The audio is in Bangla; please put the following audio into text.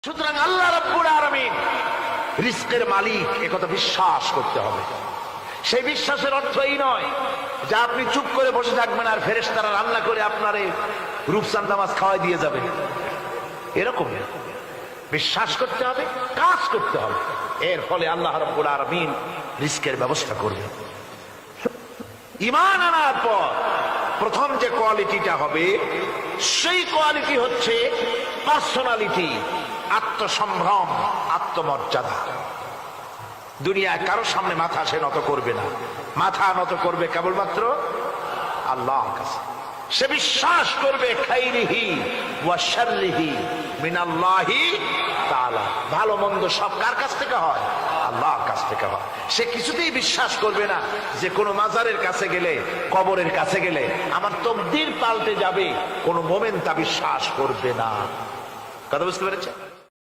সুতরাং আল্লাহ রাব্বুল আলামিন রিজকের মালিক, একথা বিশ্বাস করতে হবে। সেই বিশ্বাসের অর্থ এই নয় যে আপনি চুপ করে বসে থাকবেন আর ফেরেশতারা রান্না করে আপনারে রূপচাঁদা মাছ খাওয়াই দিয়ে যাবে, এরকম বিশ্বাস করতে হবে, কাজ করতে হবে। এর ফলে আল্লাহ রাব্বুল আলামিন রিজকের ব্যবস্থা করবেন। ঈমান আনার পর প্রথম যে কোয়ালিটিটা হবে, সেই কোয়ালিটি হচ্ছে পার্সোনালিটি, আত্মসম্ভ্রম, আত্মমর্যাদা। দুনিয়ায় কারোর সামনে মাথা সে নত করবে না, মাথা নত করবে কেবলমাত্র আল্লাহর কাছে। সে বিশ্বাস করবে খাইরিহি ওয়া শাররিহি মিনাল্লাহি তাআলা, ভালো মন্দ সব কার কাছ থেকে হয়? আল্লাহর কাছ থেকে হয়। সে কিছুতেই বিশ্বাস করবে না যে কোনো মাজারের কাছে গেলে, কবরের কাছে গেলে আমার তকদির পাল্টে যাবে। কোনো মোমেন তা বিশ্বাস করবে না। কথা বুঝতে পেরেছে?